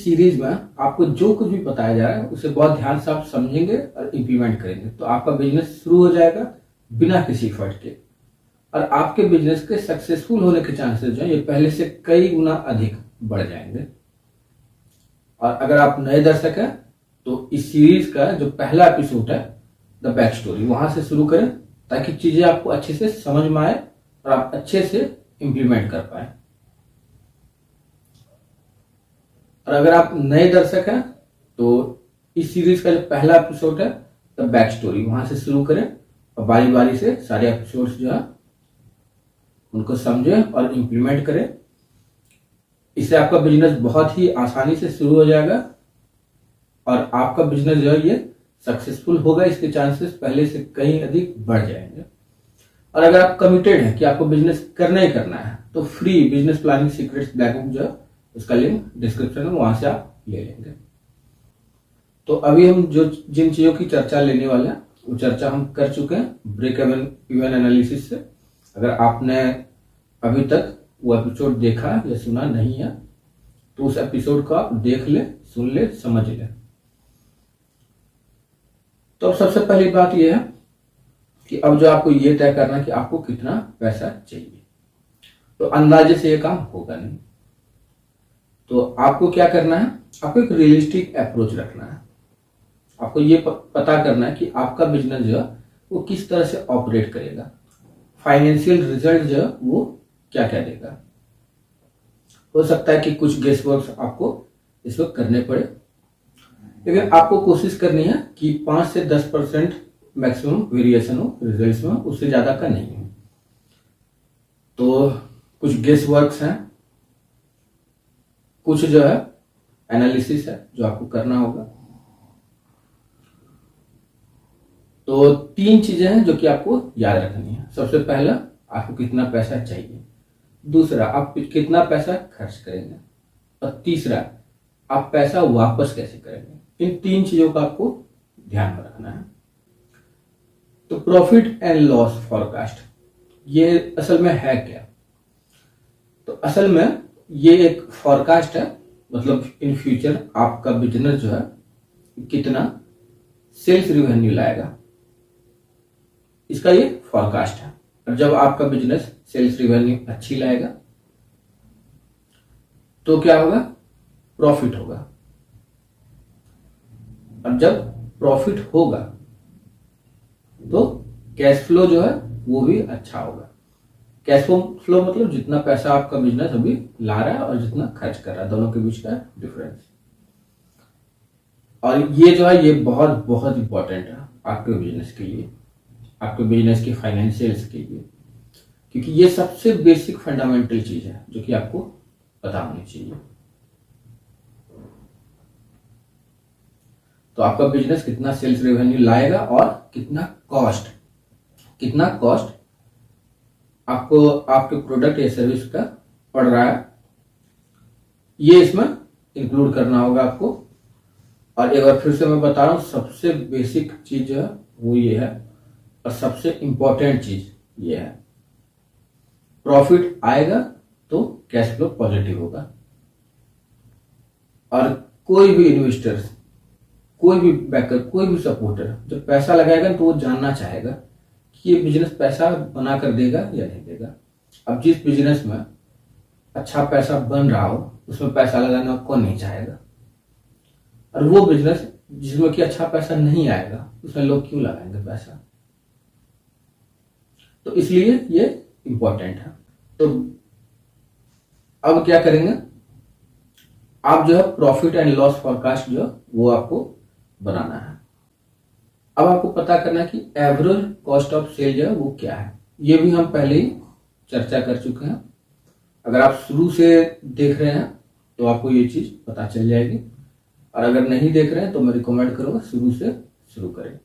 Series में आपको जो कुछ भी बताया जा रहा है उसे बहुत ध्यान से आप समझेंगे और इम्प्लीमेंट करेंगे तो आपका बिजनेस शुरू हो जाएगा बिना किसी एफर्ट के। और आपके बिजनेस के सक्सेसफुल होने के चांसेस जो है ये पहले से कई गुना अधिक बढ़ जाएंगे। और अगर आप नए दर्शक हैं तो इस सीरीज का जो पहला एपिसोड है द बैक स्टोरी, वहां से शुरू करें ताकि चीजें आपको अच्छे से समझ में आए और आप अच्छे से इम्प्लीमेंट कर पाए। और अगर आप नए दर्शक हैं तो इस सीरीज का जो पहला एपिसोड है द बैक स्टोरी, वहां से शुरू करें और बारी बारी से सारे एपिसोड्स जो है उनको समझें और इम्प्लीमेंट करें। इससे आपका बिजनेस बहुत ही आसानी से शुरू हो जाएगा और आपका बिजनेस जो है ये सक्सेसफुल होगा, इसके चांसेस पहले से कहीं अधिक बढ़ जाएंगे। और अगर आप कमिटेड हैं कि आपको बिजनेस करना ही करना है तो free business planning secrets black book जो है उसका लिंक डिस्क्रिप्शन में, वहां से आप ले लेंगे। तो अभी हम जो जिन चीजों की चर्चा लेने वाले हैं वो चर्चा हम कर चुके हैं ब्रेक इवन एनालिसिस से। अगर आपने अभी तक वो एपिसोड देखा या सुना नहीं है तो उस एपिसोड को आप देख ले, सुन ले, समझ ले। तो अब सबसे पहली बात यह है कि अब जो आपको ये तय करना है कि आपको कितना पैसा चाहिए। तो अंदाजे से ये काम होगा नहीं, तो आपको क्या करना है, आपको एक रियलिस्टिक अप्रोच रखना है। आपको ये पता करना है कि आपका बिजनेस जो है वो किस तरह से ऑपरेट करेगा, फाइनेंशियल रिजल्ट जो है वो क्या क्या देगा। हो सकता है कि कुछ गेस वर्क आपको इस वक्त करने पड़े, लेकिन आपको कोशिश करनी है कि 5 से 10% मैक्सिमम वेरिएशन हो रिजल्ट्स में, उससे ज्यादा का नहीं है। तो कुछ गेस वर्क्स हैं, कुछ जो है एनालिसिस है जो आपको करना होगा। तो 3 चीजें हैं जो कि आपको याद रखनी है। सबसे पहला, आपको कितना पैसा चाहिए। दूसरा, आप कितना पैसा खर्च करेंगे। और तीसरा, आप पैसा वापस कैसे करेंगे। इन 3 चीजों का आपको ध्यान में रखना है। तो प्रॉफिट एंड लॉस फॉरकास्ट ये असल में है क्या। तो असल में ये एक फॉरकास्ट है, मतलब इन फ्यूचर आपका बिजनेस जो है कितना सेल्स रिवेन्यू लाएगा, इसका ये फॉरकास्ट है। और जब आपका बिजनेस सेल्स रिवेन्यू अच्छी लाएगा तो क्या होगा, प्रॉफिट होगा। और जब प्रॉफिट होगा तो कैश फ्लो जो है वो भी अच्छा होगा। कैश फ्लो मतलब जितना पैसा आपका बिजनेस अभी ला रहा है और जितना खर्च कर रहा है, दोनों के बीच का डिफरेंस। और ये जो है ये बहुत बहुत इंपॉर्टेंट है आपके बिजनेस के लिए, आपके बिजनेस के फाइनेंशियल्स के लिए, क्योंकि ये सबसे बेसिक फंडामेंटल चीज है जो कि आपको पता होनी चाहिए। तो आपका बिजनेस कितना सेल्स रेवेन्यू लाएगा और कितना कॉस्ट आपको आपके प्रोडक्ट या सर्विस का पड़ रहा है, ये इसमें इंक्लूड करना होगा आपको। और एक बार फिर से मैं बता रहा हूं, सबसे बेसिक चीज जो है वो ये है और सबसे इंपॉर्टेंट चीज ये है, प्रॉफिट आएगा तो कैश फ्लो पॉजिटिव होगा। और कोई भी इन्वेस्टर्स, कोई भी बैकर, कोई भी सपोर्टर जब पैसा लगाएगा तो वो जानना चाहेगा कि ये बिजनेस पैसा बना कर देगा या नहीं देगा। अब जिस बिजनेस में अच्छा पैसा बन रहा हो उसमें पैसा लगाना कौन नहीं चाहेगा, और वो बिजनेस जिसमें कि अच्छा पैसा नहीं आएगा उसमें लोग क्यों लगाएंगे पैसा। तो इसलिए ये इंपॉर्टेंट है। तो अब क्या करेंगे, आप जो है प्रॉफिट एंड लॉस फॉरकास्ट जो वो आपको बनाना है। अब आपको पता करना है कि एवरेज कॉस्ट ऑफ सेल जो है वो क्या है। ये भी हम पहले ही चर्चा कर चुके हैं। अगर आप शुरू से देख रहे हैं तो आपको ये चीज पता चल जाएगी, और अगर नहीं देख रहे हैं तो मैं रिकमेंड करूंगा शुरू से शुरू करें।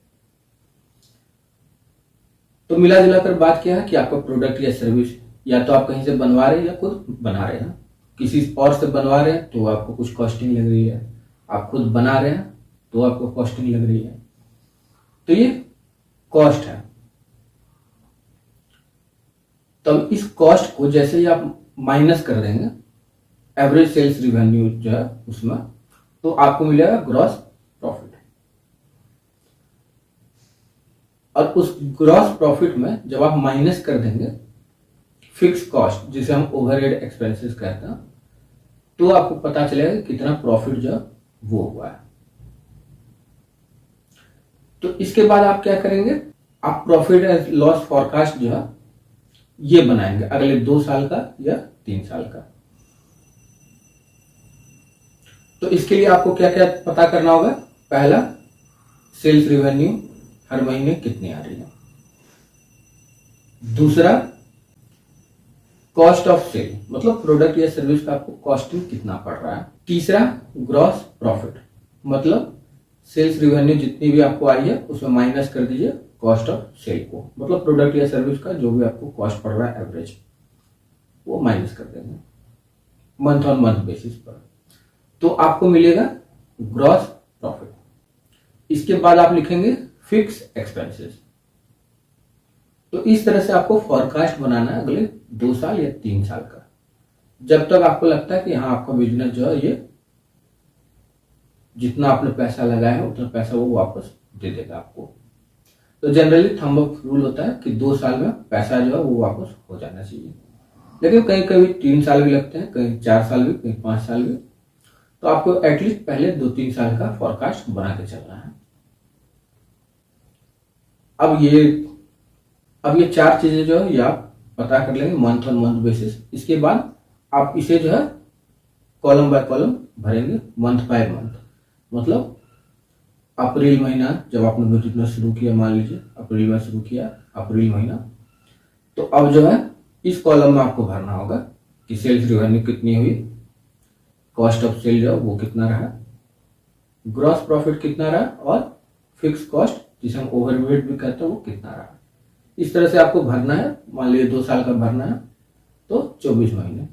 तो मिला जुला कर बात क्या है कि आपका प्रोडक्ट या सर्विस या तो आप कहीं से बनवा रहे हैं या खुद बना रहे हैं। किसी और से बनवा रहे हैं तो आपको कुछ कॉस्टिंग लग रही है, आप खुद बना रहे हैं तो आपको कॉस्टिंग लग रही है। तो ये कॉस्ट है। तब इस कॉस्ट को जैसे ही आप माइनस कर देंगे एवरेज सेल्स रिवेन्यू जो है उसमें, तो आपको मिलेगा ग्रॉस प्रॉफिट। और उस ग्रॉस प्रॉफिट में जब आप माइनस कर देंगे फिक्स कॉस्ट, जिसे हम ओवरहेड एक्सपेंसेस कहते हैं, तो आपको पता चलेगा कि कितना प्रॉफिट जो वो हुआ है। तो इसके बाद आप क्या करेंगे, आप प्रॉफिट एंड लॉस फॉरकास्ट जो है ये बनाएंगे अगले 2 साल का या 3 साल का। तो इसके लिए आपको क्या क्या पता करना होगा। पहला, सेल्स रेवेन्यू हर महीने कितनी आ रही है। दूसरा, कॉस्ट ऑफ सेल, मतलब प्रोडक्ट या सर्विस का आपको कॉस्टिंग कितना पड़ रहा है। तीसरा, ग्रॉस प्रॉफिट, मतलब सेल्स रेवेन्यू जितनी भी आपको आई है उसमें माइनस कर दीजिए कॉस्ट ऑफ सेल को, मतलब प्रोडक्ट या सर्विस का जो भी आपको कॉस्ट पड़ रहा है एवरेज, वो माइनस कर देंगे मंथ ऑन मंथ बेसिस पर, तो आपको मिलेगा ग्रॉस प्रॉफिट। इसके बाद आप लिखेंगे फिक्स एक्सपेंसेस। तो इस तरह से आपको फॉरकास्ट बनाना है अगले 2 साल या 3 साल का, जब तक आपको लगता है कि हाँ आपका बिजनेस जो है ये जितना आपने पैसा लगाया है उतना पैसा वो वापस दे देगा आपको। तो जनरली थंब अप रूल होता है कि 2 साल में पैसा जो है वो वापस हो जाना चाहिए, लेकिन कहीं कभी 3 साल भी लगते हैं, कहीं 4 साल भी, कहीं 5 साल भी। तो आपको एटलीस्ट पहले 2-3 साल का फॉरकास्ट बना के चलना है। अब ये 4 चीजें जो है ये आप पता कर लेंगे मंथ ऑन मंथ बेसिस। इसके बाद आप इसे जो है कॉलम बाय कॉलम भरेंगे मंथ बाय मंथ, मतलब अप्रैल महीना जब आपने बिजनेस शुरू किया, मान लीजिए अप्रैल में शुरू किया, अप्रैल महीना, तो अब जो है इस कॉलम में आपको भरना होगा कि सेल्स रेवेन्यू कितनी हुई, कॉस्ट ऑफ सेल जो वो कितना रहा, ग्रॉस प्रॉफिट कितना रहा, और फिक्स कॉस्ट जिसे हम ओवरहेड भी कहते हैं वो कितना रहा। इस तरह से आपको भरना है। मान लीजिए 2 साल का भरना है तो 24 महीने,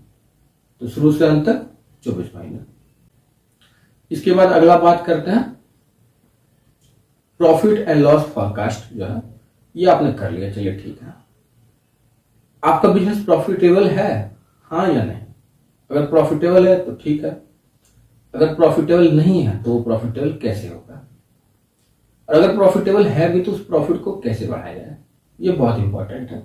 तो शुरू से अंत तक 24 महीने। इसके बाद अगला बात करते हैं प्रॉफिट एंड लॉस फॉरकास्ट जो है ये आपने कर लिया, चलिए ठीक है। आपका बिजनेस प्रॉफिटेबल है, हाँ या नहीं। अगर प्रॉफिटेबल है तो ठीक है, अगर प्रॉफिटेबल नहीं है तो वो प्रॉफिटेबल कैसे होगा, और अगर प्रॉफिटेबल है भी तो उस प्रॉफिट को कैसे बढ़ाया जाए, ये बहुत इंपॉर्टेंट है।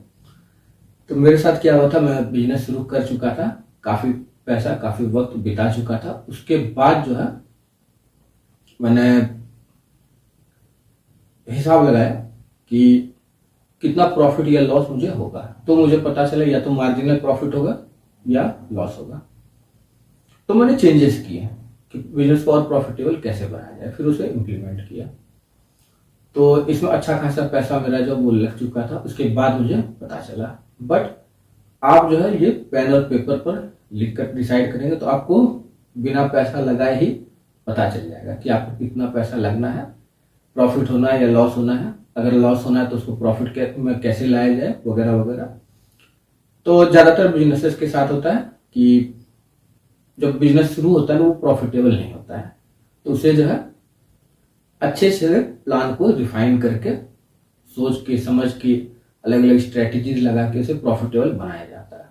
तो मेरे साथ क्या हुआ था, मैं बिजनेस शुरू कर चुका था, काफी पैसा काफी वक्त बिता चुका था, उसके बाद जो है मैंने हिसाब लगाया कि कितना प्रॉफिट या लॉस मुझे होगा। तो मुझे पता चला या तो मार्जिनल प्रॉफिट होगा या लॉस होगा। तो मैंने चेंजेस किए कि बिजनेस को और प्रॉफिटेबल कैसे बनाया जाए, फिर उसे इम्प्लीमेंट किया। तो इसमें अच्छा खासा पैसा मेरा जो वो लग चुका था, उसके बाद मुझे पता चला। बट आप जो है ये पेन और पेपर पर लिख कर डिसाइड करेंगे तो आपको बिना पैसा लगाए ही पता चल जाएगा कि आपको कितना पैसा लगना है, प्रॉफिट होना है या लॉस होना है। अगर लॉस होना है तो उसको प्रॉफिट में कैसे लाया जाए, वगैरह वगैरह। तो ज्यादातर बिजनेसेस के साथ होता है कि जब बिजनेस शुरू होता है ना वो प्रॉफिटेबल नहीं होता है, तो उसे जो है अच्छे से प्लान को रिफाइन करके सोच के समझ के अलग अलग स्ट्रेटेजीज लगा के उसे प्रॉफिटेबल बनाया जाता है।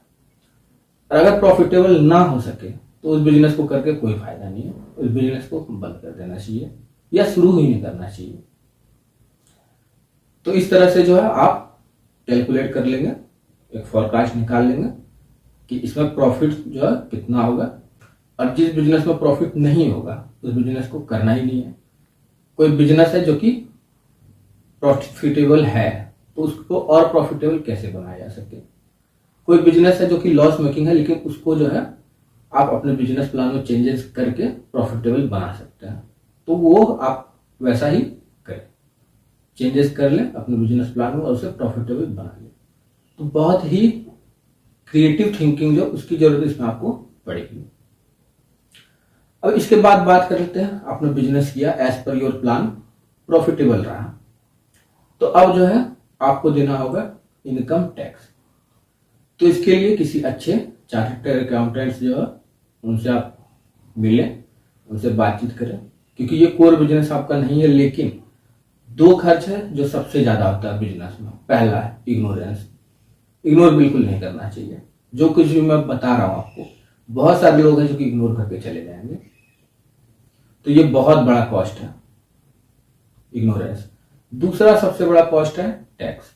और अगर प्रॉफिटेबल ना हो सके तो उस बिजनेस को करके कोई फायदा नहीं है, उस बिजनेस को बंद कर देना चाहिए या शुरू ही नहीं करना चाहिए। तो इस तरह से जो है आप कैलकुलेट कर लेंगे, एक फोरकास्ट निकाल लेंगे कि इसमें प्रॉफिट जो है कितना होगा, और जिस बिजनेस में प्रॉफिट नहीं होगा उस बिजनेस को करना ही नहीं है। कोई बिजनेस है जो कि प्रॉफिटेबल है तो उसको और प्रॉफिटेबल कैसे बनाया जा सके। कोई बिजनेस है जो कि लॉस मेकिंग है लेकिन उसको जो है आप अपने बिजनेस प्लान में चेंजेस करके प्रॉफिटेबल बना सकते हैं, तो वो आप वैसा ही करें, चेंजेस कर लें अपने बिजनेस प्लान में और उसे प्रॉफिटेबल बना लें। तो बहुत ही क्रिएटिव थिंकिंग जो उसकी जरूरत इसमें आपको पड़ेगी। अब इसके बाद बात कर लेते हैं, आपने बिजनेस किया as per your plan, profitable रहा, तो अब जो है आपको देना होगा इनकम टैक्स। तो इसके लिए किसी अच्छे चार्टर्ड अकाउंटेंट्स जो है उनसे आप मिलें, उनसे बातचीत करें, क्योंकि ये कोर बिजनेस आपका नहीं है। लेकिन 2 खर्च है जो सबसे ज्यादा होता है बिजनेस में। पहला है इग्नोरेंस, इग्नोर बिल्कुल नहीं करना चाहिए। जो कुछ भी मैं बता रहा हूं आपको, बहुत सारे लोग हैं जो कि इग्नोर करके चले जाएंगे। तो ये बहुत बड़ा कॉस्ट है, इग्नोरेंस। दूसरा सबसे बड़ा कॉस्ट है टैक्स।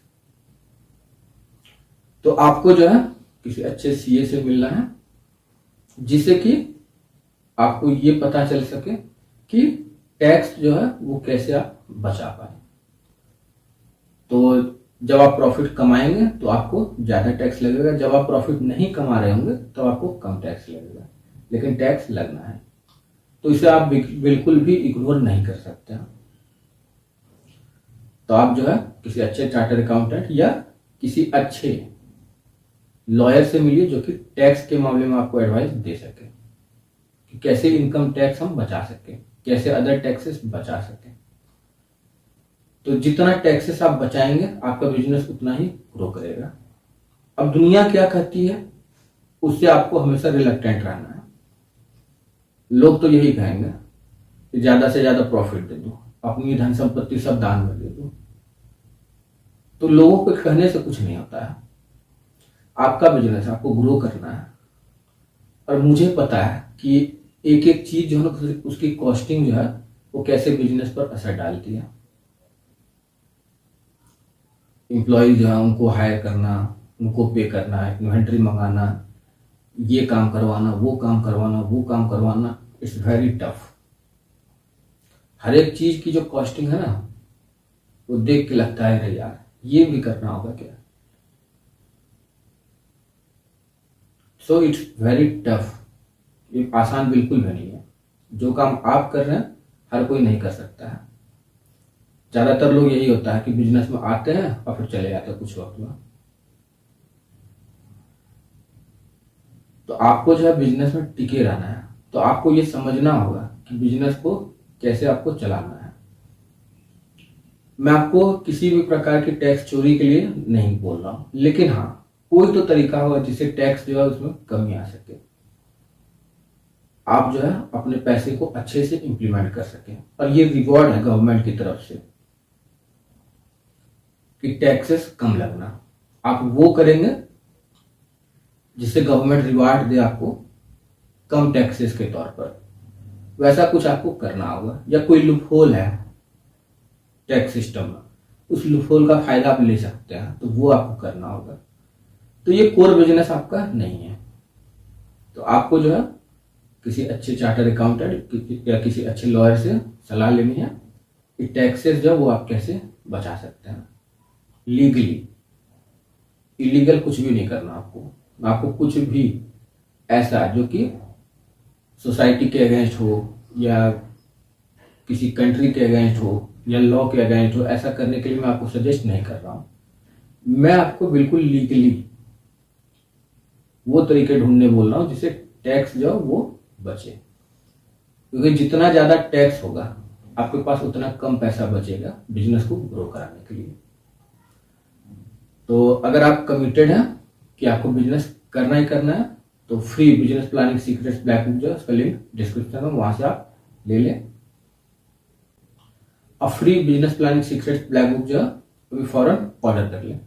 तो आपको जो है किसी अच्छे सीए से मिलना है, जिससे कि आपको ये पता चल सके कि टैक्स जो है वो कैसे आप बचा पाए। तो जब आप प्रॉफिट कमाएंगे तो आपको ज्यादा टैक्स लगेगा, जब आप प्रॉफिट नहीं कमा रहे होंगे तो आपको कम टैक्स लगेगा, लेकिन टैक्स लगना है। तो इसे आप बिल्कुल भी इग्नोर नहीं कर सकते। तो आप जो है किसी अच्छे चार्टर्ड अकाउंटेंट या किसी अच्छे लॉयर से मिलिए, जो कि टैक्स के मामले में आपको एडवाइस दे सके कि कैसे इनकम टैक्स हम बचा सके, कैसे अदर टैक्सेस बचा सके। तो जितना टैक्सेस आप बचाएंगे आपका बिजनेस उतना ही ग्रो करेगा। अब दुनिया क्या कहती है उससे आपको हमेशा रिलक्टेंट रहना है। लोग तो यही कहेंगे कि ज्यादा से ज्यादा प्रॉफिट दे दो, अपनी धन संपत्ति सब दान में दे दो। तो लोगों को कहने से कुछ नहीं होता है। आपका बिजनेस आपको ग्रो करना है, और मुझे पता है कि एक एक चीज जो है उसकी कॉस्टिंग जो है वो कैसे बिजनेस पर असर डालती है। एम्प्लॉय जो है उनको हायर करना, उनको पे करना, इन्वेंट्री मंगाना, ये काम करवाना, वो काम करवाना, वो काम करवाना, इट्स वेरी टफ। हर एक चीज की जो कॉस्टिंग है ना वो देख के लगता है अरे यार ये भी करना होगा क्या। So it's very tough. ये आसान बिल्कुल भी नहीं है। जो काम आप कर रहे हैं हर कोई नहीं कर सकता है। ज्यादातर लोग यही होता है कि बिजनेस में आते हैं और फिर चले जाते हैं कुछ वक्त में। तो आपको जो है बिजनेस में टिके रहना है। तो आपको ये समझना होगा कि बिजनेस को कैसे आपको चलाना है। मैं आपको किसी भी प्रकार की टैक्स चोरी के लिए नहीं बोल रहा हूं, लेकिन हाँ कोई तो तरीका होगा जिससे टैक्स जो है उसमें कमी आ सके, आप जो है अपने पैसे को अच्छे से इंप्लीमेंट कर सकें। और ये रिवॉर्ड है गवर्नमेंट की तरफ से कि टैक्सेस कम लगना। आप वो करेंगे जिससे गवर्नमेंट रिवार्ड दे आपको कम टैक्सेस के तौर पर। वैसा कुछ आपको करना होगा, या कोई लूपहोल है टैक्स सिस्टम में, उस लूपहोल का फायदा आप ले सकते हैं, तो वो आपको करना होगा। तो ये कोर बिजनेस आपका नहीं है। तो आपको जो है किसी अच्छे चार्टर्ड अकाउंटेंट या किसी अच्छे लॉयर से सलाह लेनी है कि टैक्सेस जो वो आप कैसे बचा सकते हैं लीगली। इलीगल कुछ भी नहीं करना आपको कुछ भी ऐसा जो कि सोसाइटी के अगेंस्ट हो या किसी कंट्री के अगेंस्ट हो या लॉ के अगेंस्ट हो, ऐसा करने के लिए मैं आपको सजेस्ट नहीं कर रहा हूं। मैं आपको बिल्कुल लीगली वो तरीके ढूंढने बोल रहा हूं जिससे टैक्स जो वो बचे, क्योंकि जितना ज्यादा टैक्स होगा आपके पास उतना कम पैसा बचेगा बिजनेस को ग्रो कराने के लिए। तो अगर आप कमिटेड हैं कि आपको बिजनेस करना ही करना है, तो free business planning secrets black book जो है उसका लिंक डिस्क्रिप्शन में, वहां से आप ले लें। और free business planning secrets black book जो है अभी फौरन ऑर्डर कर लें।